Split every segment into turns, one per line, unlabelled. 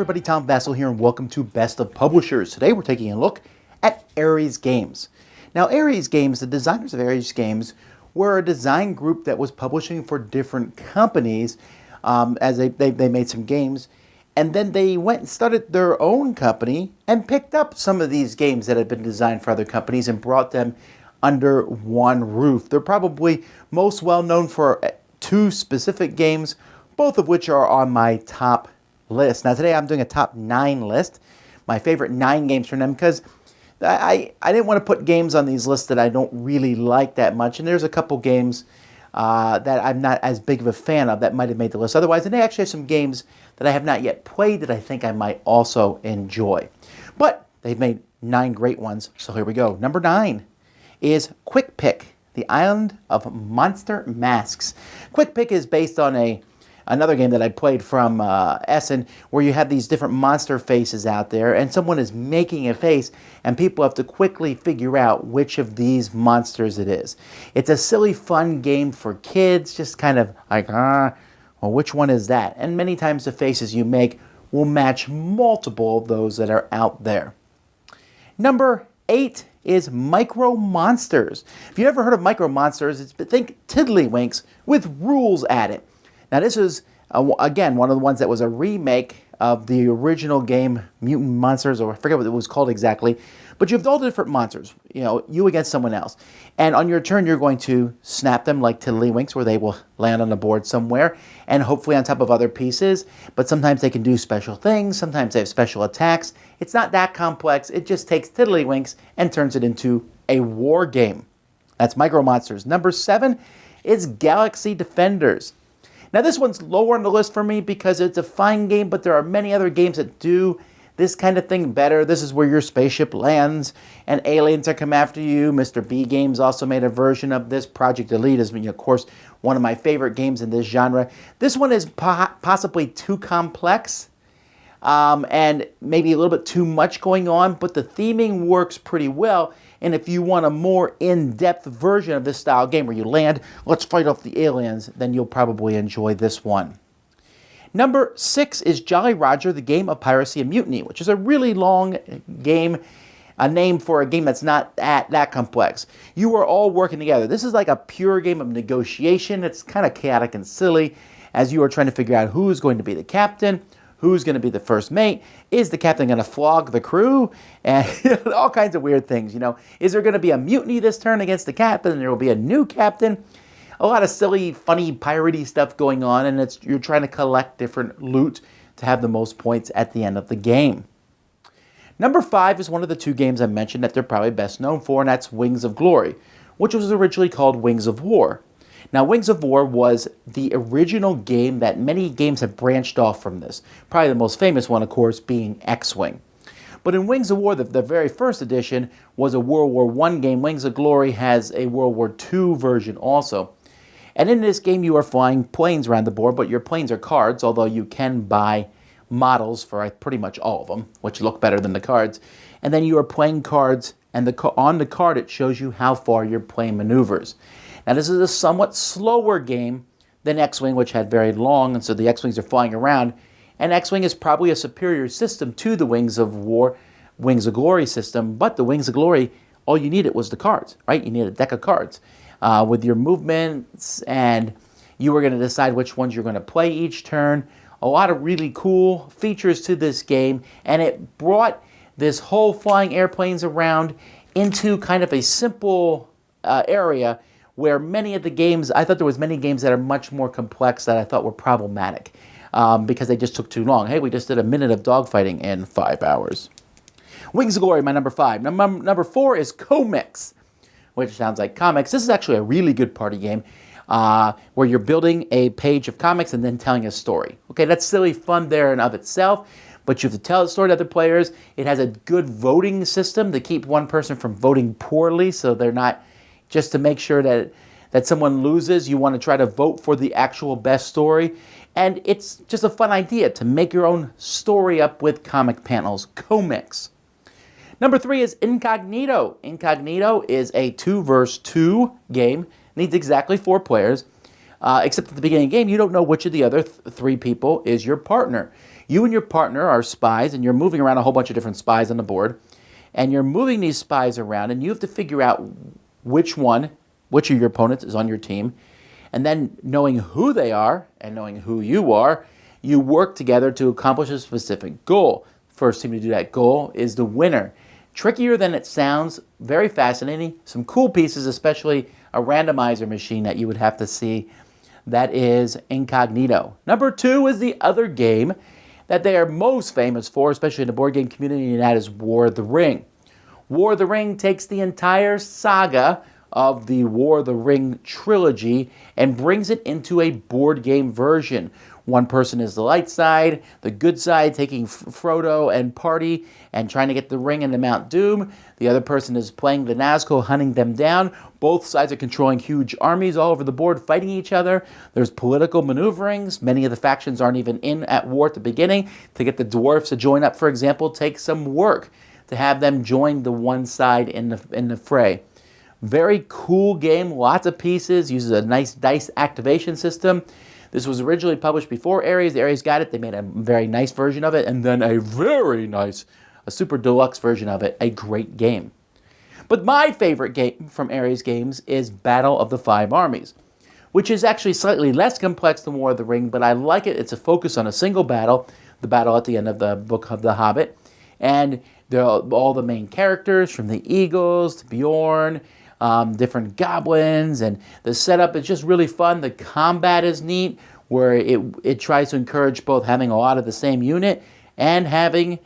everybody, Tom Vasel here, and welcome to Best of Publishers. Today we're taking a look at Ares Games. Now, Ares Games, the designers of Ares Games, were a design group that was publishing for different companies as they made some games. And then they went and started their own company and picked up some of these games that had been designed for other companies and brought them under one roof. They're probably most well known for two specific games, both of which are on my top list. Now today I'm doing a top 9 list, my favorite 9 games from them, because I didn't want to put games on these lists that I don't really like that much, and there's a couple games that I'm not as big of a fan of that might have made the list otherwise, and they actually have some games that I have not yet played that I think I might also enjoy. But they've made 9 great ones, so here we go. Number 9 is Quick Pick, the Island of Monster Masks. Quick Pick is based on another game that I played from Essen, where you have these different monster faces out there, and someone is making a face, and people have to quickly figure out which of these monsters it is. It's a silly, fun game for kids, just kind of like, well, which one is that? And many times the faces you make will match multiple of those that are out there. Number 8 is Micro Monsters. If you've ever heard of Micro Monsters, think Tiddlywinks with rules added. Now this is, again, one of the ones that was a remake of the original game, Mutant Monsters, or I forget what it was called exactly. But you have all the different monsters, you against someone else. And on your turn, you're going to snap them like Tiddlywinks, where they will land on the board somewhere, and hopefully on top of other pieces. But sometimes they can do special things, sometimes they have special attacks. It's not that complex, it just takes Tiddlywinks and turns it into a war game. That's Micro Monsters. Number 7 is Galaxy Defenders. Now this one's lower on the list for me because it's a fine game, but there are many other games that do this kind of thing better. This is where your spaceship lands and aliens are come after you. Mr. B Games also made a version of this. Project Elite is, of course, one of my favorite games in this genre. This one is possibly too complex and maybe a little bit too much going on, but the theming works pretty well. And if you want a more in-depth version of this style game where you land, let's fight off the aliens, then you'll probably enjoy this one. Number 6 is Jolly Roger, the Game of Piracy and Mutiny, which is a really long game, a name for a game that's not that complex. You are all working together. This is like a pure game of negotiation. It's kind of chaotic and silly as you are trying to figure out who's going to be the captain, who's going to be the first mate, is the captain going to flog the crew, and all kinds of weird things, Is there going to be a mutiny this turn against the captain, and there will be a new captain? A lot of silly, funny, piratey stuff going on, and you're trying to collect different loot to have the most points at the end of the game. Number 5 is one of the 2 games I mentioned that they're probably best known for, and that's Wings of Glory, which was originally called Wings of War. Now, Wings of War was the original game that many games have branched off from this. Probably the most famous one, of course, being X-Wing. But in Wings of War, the very first edition was a World War I game. Wings of Glory has a World War II version also. And in this game, you are flying planes around the board, but your planes are cards, although you can buy models for pretty much all of them, which look better than the cards. And then you are playing cards, and on the card, it shows you how far your plane maneuvers. Now, this is a somewhat slower game than X-Wing, which had very long, and so the X-Wings are flying around. And X-Wing is probably a superior system to the Wings of War, Wings of Glory system, but the Wings of Glory, all you needed was the cards, right? You needed a deck of cards with your movements, and you were going to decide which ones you're going to play each turn. A lot of really cool features to this game, and it brought this whole flying airplanes around into kind of a simple area where many of the games, I thought there was many games that are much more complex that I thought were problematic because they just took too long. Hey, we just did a minute of dogfighting in 5 hours. Wings of Glory, my number 5. Number 4 is Comics, which sounds like comics. This is actually a really good party game where you're building a page of comics and then telling a story. Okay, that's silly fun there in of itself, but you have to tell the story to other players. It has a good voting system to keep one person from voting poorly, so they're not, just to make sure that someone loses, you want to try to vote for the actual best story. And it's just a fun idea to make your own story up with comic panels. Comics. Number 3 is Incognito. Incognito is a 2 versus 2 game. Needs exactly 4 players. Except at the beginning of the game, you don't know which of the other 3 people is your partner. You and your partner are spies, and you're moving around a whole bunch of different spies on the board. And you're moving these spies around, and you have to figure out which of your opponents is on your team. And then knowing who they are and knowing who you are, you work together to accomplish a specific goal. First team to do that goal is the winner. Trickier than it sounds, very fascinating. Some cool pieces, especially a randomizer machine that you would have to see. That is Incognito. Number 2 is the other game that they are most famous for, especially in the board game community, and that is War of the Ring. War of the Ring takes the entire saga of the War of the Ring trilogy and brings it into a board game version. One person is the light side, the good side, taking Frodo and party and trying to get the ring into Mount Doom. The other person is playing the Nazgul, hunting them down. Both sides are controlling huge armies all over the board, fighting each other. There's political maneuverings. Many of the factions aren't even in at war at the beginning. To get the dwarfs to join up, for example, takes some work to have them join the one side in the fray. Very cool game, lots of pieces, uses a nice dice activation system. This was originally published before Ares. The Ares got it. They made a very nice version of it, and then a super deluxe version of it. A great game. But my favorite game from Ares Games is Battle of the Five Armies, which is actually slightly less complex than War of the Ring, but I like it. It's a focus on a single battle, the battle at the end of the Book of the Hobbit. And there are all the main characters, from the Eagles to Bjorn, different goblins, and the setup is just really fun. The combat is neat, where it tries to encourage both having a lot of the same unit and having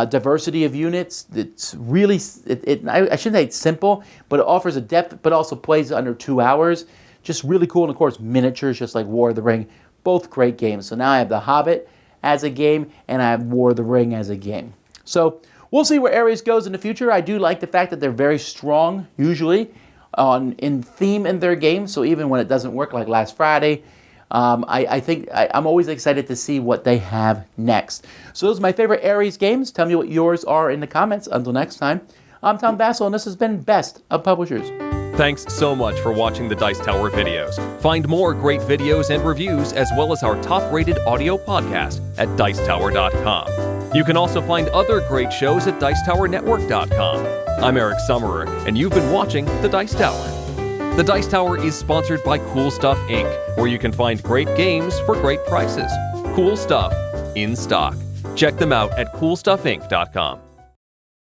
diversity of units. It's really, I shouldn't say it's simple, but it offers a depth, but also plays under 2 hours. Just really cool, and of course miniatures, just like War of the Ring. Both great games. So now I have The Hobbit as a game, and I have War of the Ring as a game. So we'll see where Ares goes in the future. I do like the fact that they're very strong, usually, in theme in their games. So even when it doesn't work, like last Friday, I think I'm always excited to see what they have next. So those are my favorite Ares games. Tell me what yours are in the comments. Until next time, I'm Tom Vasel, and this has been Best of Publishers.
Thanks so much for watching the Dice Tower videos. Find more great videos and reviews, as well as our top-rated audio podcast at Dicetower.com. You can also find other great shows at Dicetowernetwork.com. I'm Eric Summerer, and you've been watching The Dice Tower. The Dice Tower is sponsored by Cool Stuff Inc., where you can find great games for great prices. Cool stuff in stock. Check them out at CoolStuffInc.com.